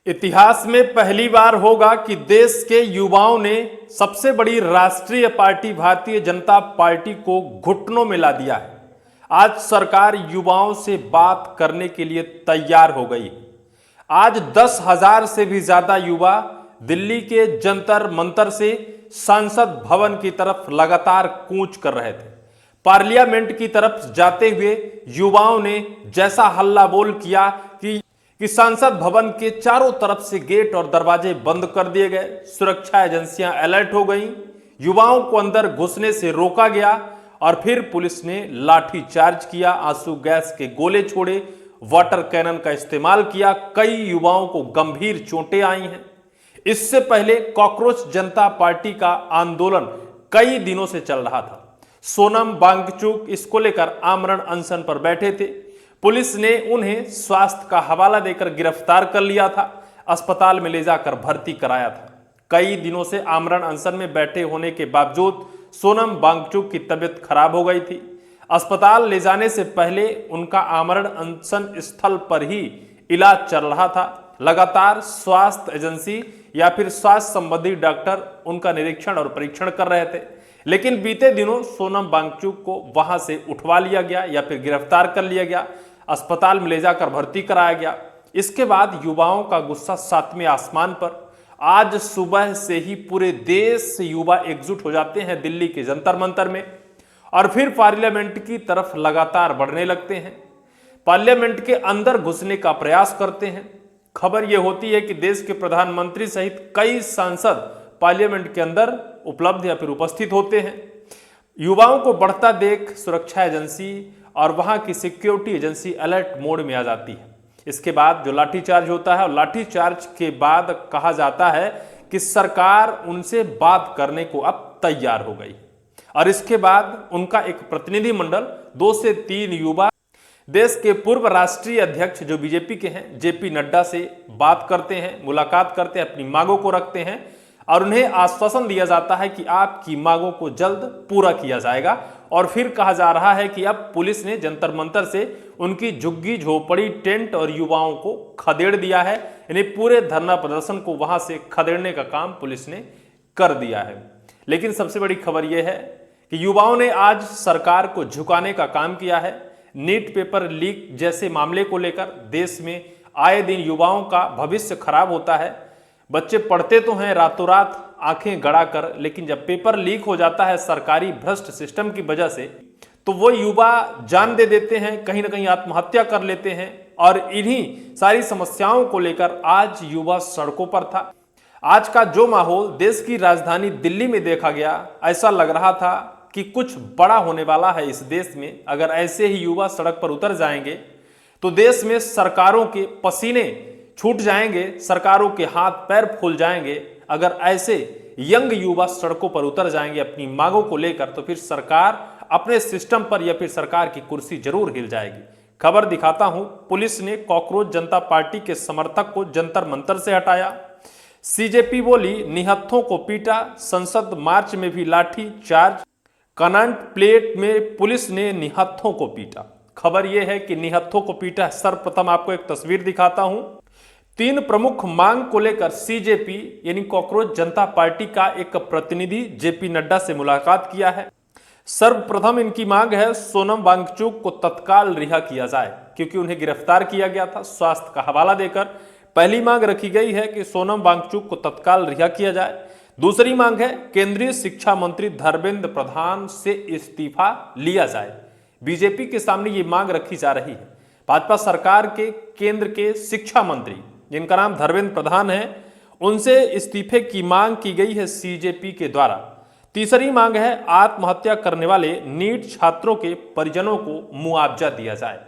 इतिहास में पहली बार होगा कि देश के युवाओं ने सबसे बड़ी राष्ट्रीय पार्टी भारतीय जनता पार्टी को घुटनों में ला दिया है। आज सरकार युवाओं से बात करने के लिए तैयार हो गई है। आज 10,000 से भी ज्यादा युवा दिल्ली के जंतर मंतर से संसद भवन की तरफ लगातार कूच कर रहे थे। पार्लियामेंट की तरफ जाते हुए युवाओं ने जैसा हल्ला बोल किया कि संसद भवन के चारों तरफ से गेट और दरवाजे बंद कर दिए गए, सुरक्षा एजेंसियां अलर्ट हो गईं, युवाओं को अंदर घुसने से रोका गया और फिर पुलिस ने लाठी चार्ज किया, आंसू गैस के गोले छोड़े, वाटर कैनन का इस्तेमाल किया। कई युवाओं को गंभीर चोटें आई हैं। इससे पहले कॉकरोच जनता पार्टी का आंदोलन कई दिनों से चल रहा था। सोनम वांगचुक इसको लेकर आमरण अनशन पर बैठे थे। पुलिस ने उन्हें स्वास्थ्य का हवाला देकर गिरफ्तार कर लिया था, अस्पताल में ले जाकर भर्ती कराया था। कई दिनों से आमरण अनशन में बैठे होने के बावजूद सोनम वांगचुक की तबीयत खराब हो गई थी। अस्पताल ले जाने से पहले उनका आमरण अनशन स्थल पर ही इलाज चल रहा था। लगातार स्वास्थ्य एजेंसी या फिर स्वास्थ्य संबंधी डॉक्टर उनका निरीक्षण और परीक्षण कर रहे थे, लेकिन बीते दिनों सोनम वांगचुक को वहां से उठवा लिया गया या फिर गिरफ्तार कर लिया गया, अस्पताल में ले जाकर भर्ती कराया गया। इसके बाद युवाओं का गुस्सा सातवें आसमान पर। आज सुबह से ही पूरे देश से युवा एकजुट हो जाते हैं दिल्ली के जंतर मंतर में और फिर पार्लियामेंट की तरफ लगातार बढ़ने लगते हैं। पार्लियामेंट के अंदर घुसने का प्रयास करते हैं। खबर यह होती है कि देश के प्रधानमंत्री सहित कई सांसद पार्लियामेंट के अंदर उपलब्ध या फिर उपस्थित होते हैं। युवाओं को बढ़ता देख सुरक्षा एजेंसी और वहां की सिक्योरिटी एजेंसी अलर्ट मोड में आ जाती है। इसके बाद जो लाठीचार्ज होता है और लाठीचार्ज के बाद कहा जाता है कि सरकार उनसे बात करने को अब तैयार हो गई और इसके बाद उनका एक प्रतिनिधि मंडल 2 से 3 युवा देश के पूर्व राष्ट्रीय अध्यक्ष जो बीजेपी के हैं जेपी नड्डा से बात करते हैं, मुलाकात करते हैं, अपनी मांगों को रखते हैं और उन्हें आश्वासन दिया जाता है कि आपकी मांगों को जल्द पूरा किया जाएगा। और फिर कहा जा रहा है कि अब पुलिस ने जंतर मंतर से उनकी झुग्गी झोपड़ी टेंट और युवाओं को खदेड़ दिया है। यानी पूरे धरना प्रदर्शन को वहां से खदेड़ने का काम पुलिस ने कर दिया है। लेकिन सबसे बड़ी खबर यह है कि युवाओं ने आज सरकार को झुकाने का काम किया है। नीट पेपर लीक जैसे मामले को लेकर देश में आए दिन युवाओं का भविष्य खराब होता है। बच्चे पढ़ते तो हैं रातों रात आंखें गड़ा कर, लेकिन जब पेपर लीक हो जाता है सरकारी भ्रष्ट सिस्टम की वजह से तो वो युवा जान दे देते हैं, कहीं ना कहीं आत्महत्या कर लेते हैं। और इन्हीं सारी समस्याओं को लेकर आज युवा सड़कों पर था। आज का जो माहौल देश की राजधानी दिल्ली में देखा गया, ऐसा लग रहा था कि कुछ बड़ा होने वाला है इस देश में। अगर ऐसे ही युवा सड़क पर उतर जाएंगे तो देश में सरकारों के पसीने छूट जाएंगे, सरकारों के हाथ पैर फूल जाएंगे। अगर ऐसे यंग युवा सड़कों पर उतर जाएंगे अपनी मांगों को लेकर तो फिर सरकार अपने सिस्टम पर या फिर सरकार की कुर्सी जरूर हिल जाएगी। खबर दिखाता हूं, पुलिस ने कॉकरोच जनता पार्टी के समर्थक को जंतर मंतर से हटाया। सीजेपी बोली निहत्थों को पीटा, संसद मार्च में भी लाठी चार्ज, कनाट प्लेट में पुलिस ने निहत्थों को पीटा। खबर यह है कि निहत्थों को पीटा। सर्वप्रथम आपको एक तस्वीर दिखाता हूं। 3 प्रमुख मांग को लेकर सीजेपी यानी कॉकरोच जनता पार्टी का एक प्रतिनिधि जेपी नड्डा से मुलाकात किया है। सर्वप्रथम इनकी मांग है सोनम वांगचुक को तत्काल रिहा किया जाए, क्योंकि उन्हें गिरफ्तार किया गया था स्वास्थ्य का हवाला देकर। पहली मांग रखी गई है कि सोनम वांगचुक को तत्काल रिहा किया जाए। दूसरी मांग है केंद्रीय शिक्षा मंत्री धर्मेंद्र प्रधान से इस्तीफा लिया जाए। बीजेपी के सामने ये मांग रखी जा रही है। भाजपा सरकार के केंद्र के शिक्षा मंत्री जिनका नाम धर्मेंद्र प्रधान है, उनसे इस्तीफे की मांग की गई है सीजेपी के द्वारा। तीसरी मांग है आत्महत्या करने वाले नीट छात्रों के परिजनों को मुआवजा दिया जाए।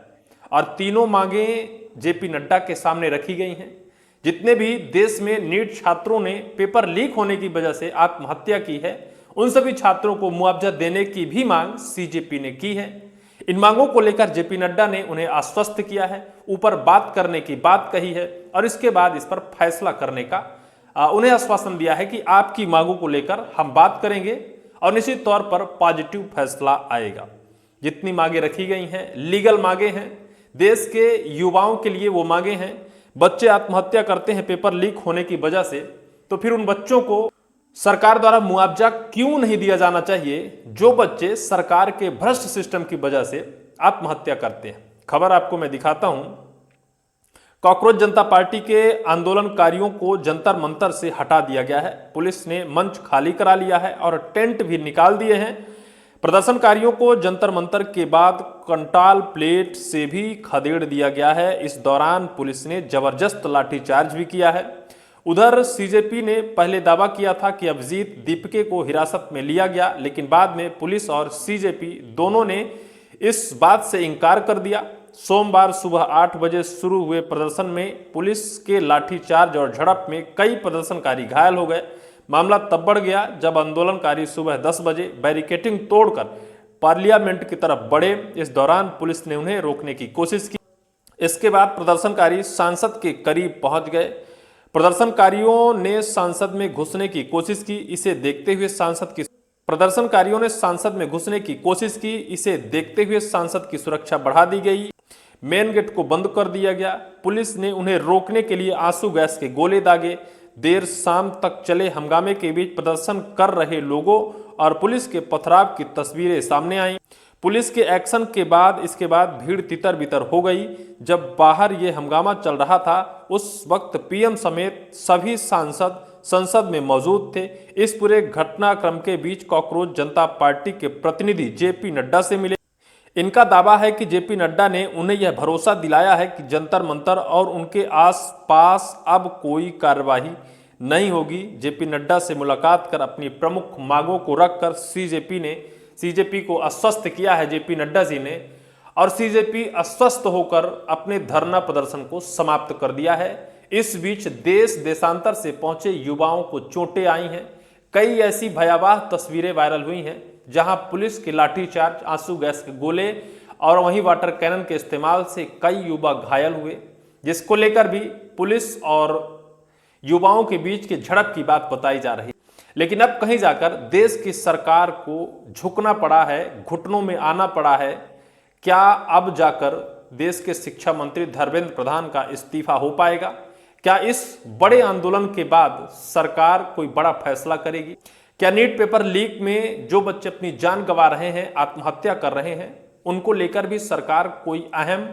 और तीनों मांगें जेपी नड्डा के सामने रखी गई हैं। जितने भी देश में नीट छात्रों ने पेपर लीक होने की वजह से आत्महत्या की है, उन सभी छात्रों को मुआवजा देने की भी मांग सीजेपी ने की है। इन मांगों को लेकर जेपी नड्डा ने उन्हें आश्वस्त किया है, ऊपर बात करने की बात कही है और इसके बाद इस पर फैसला करने का उन्हें आश्वासन दिया है कि आपकी मांगों को लेकर हम बात करेंगे और निश्चित तौर पर पॉजिटिव फैसला आएगा। जितनी मांगे रखी गई हैं लीगल मांगे हैं, देश के युवाओं के लिए वो मांगे हैं। बच्चे आत्महत्या करते हैं पेपर लीक होने की वजह से, तो फिर उन बच्चों को सरकार द्वारा मुआवजा क्यों नहीं दिया जाना चाहिए जो बच्चे सरकार के भ्रष्ट सिस्टम की वजह से आत्महत्या करते हैं। खबर आपको मैं दिखाता हूं। कॉकरोच जनता पार्टी के आंदोलनकारियों को जंतर मंतर से हटा दिया गया है। पुलिस ने मंच खाली करा लिया है और टेंट भी निकाल दिए हैं। प्रदर्शनकारियों को जंतर मंतर के बाद कंटाल प्लेट से भी खदेड़ दिया गया है। इस दौरान पुलिस ने जबरदस्त लाठीचार्ज भी किया है। उधर सीजेपी ने पहले दावा किया था कि अभिजीत दीपके को हिरासत में लिया गया, लेकिन बाद में पुलिस और सीजेपी दोनों ने इस बात से इनकार कर दिया। सोमवार सुबह 8 बजे शुरू हुए प्रदर्शन में पुलिस के लाठीचार्ज और झड़प में कई प्रदर्शनकारी घायल हो गए। मामला तब बढ़ गया जब आंदोलनकारी सुबह 10 बजे बैरिकेडिंग तोड़कर पार्लियामेंट की तरफ बढ़े। इस दौरान पुलिस ने उन्हें रोकने की कोशिश की। इसके बाद प्रदर्शनकारी सांसद के करीब पहुंच गए। प्रदर्शनकारियों ने सांसद में घुसने की कोशिश की। इसे देखते हुए सांसद की सुरक्षा बढ़ा दी गई। मेन गेट को बंद कर दिया गया। पुलिस ने उन्हें रोकने के लिए आंसू गैस के गोले दागे। देर शाम तक चले हंगामे के बीच प्रदर्शन कर रहे लोगों और पुलिस के पथराव की तस्वीरें सामने आई। पुलिस के एक्शन के बाद इसके बाद भीड़ तितर बितर हो गई। जब बाहर ये हंगामा चल रहा था उस वक्त पीएम समेत सभी सांसद संसद में मौजूद थे। इस पूरे घटनाक्रम के बीच कॉकरोच जनता पार्टी के प्रतिनिधि जेपी नड्डा से मिले। इनका दावा है कि जेपी नड्डा ने उन्हें यह भरोसा दिलाया है कि जंतर मंतर और उनके आसपास अब कोई कार्रवाई नहीं होगी। जेपी नड्डा से मुलाकात कर अपनी प्रमुख मांगों को रखकर सीजेपी को आश्वस्त किया है जेपी नड्डा जी ने, और सीजेपी आश्वस्त होकर अपने धरना प्रदर्शन को समाप्त कर दिया है। इस बीच देश देशांतर से पहुंचे युवाओं को चोटें आई हैं। कई ऐसी भयावह तस्वीरें वायरल हुई हैं जहां पुलिस के लाठीचार्ज, आंसू गैस के गोले और वहीं वाटर कैनन के इस्तेमाल से कई युवा घायल हुए, जिसको लेकर भी पुलिस और युवाओं के बीच की झड़प की बात बताई जा रही है। लेकिन अब कहीं जाकर देश की सरकार को झुकना पड़ा है, घुटनों में आना पड़ा है। क्या अब जाकर देश के शिक्षा मंत्री धर्मेंद्र प्रधान का इस्तीफा हो पाएगा? क्या इस बड़े आंदोलन के बाद सरकार कोई बड़ा फैसला करेगी? क्या नीट पेपर लीक में जो बच्चे अपनी जान गंवा रहे हैं, आत्महत्या कर रहे हैं, उनको लेकर भी सरकार कोई अहम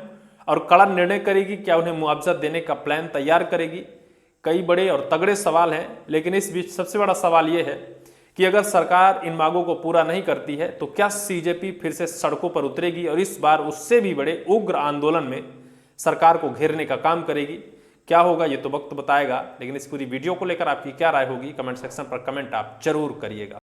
और कड़ा निर्णय करेगी? क्या उन्हें मुआवजा देने का प्लान तैयार करेगी? कई बड़े और तगड़े सवाल हैं। लेकिन इस बीच सबसे बड़ा सवाल यह है कि अगर सरकार इन मांगों को पूरा नहीं करती है तो क्या सीजेपी फिर से सड़कों पर उतरेगी और इस बार उससे भी बड़े उग्र आंदोलन में सरकार को घेरने का काम करेगी? क्या होगा ये तो वक्त बताएगा। लेकिन इस पूरी वीडियो को लेकर आपकी क्या राय होगी, कमेंट सेक्शन पर कमेंट आप जरूर करिएगा।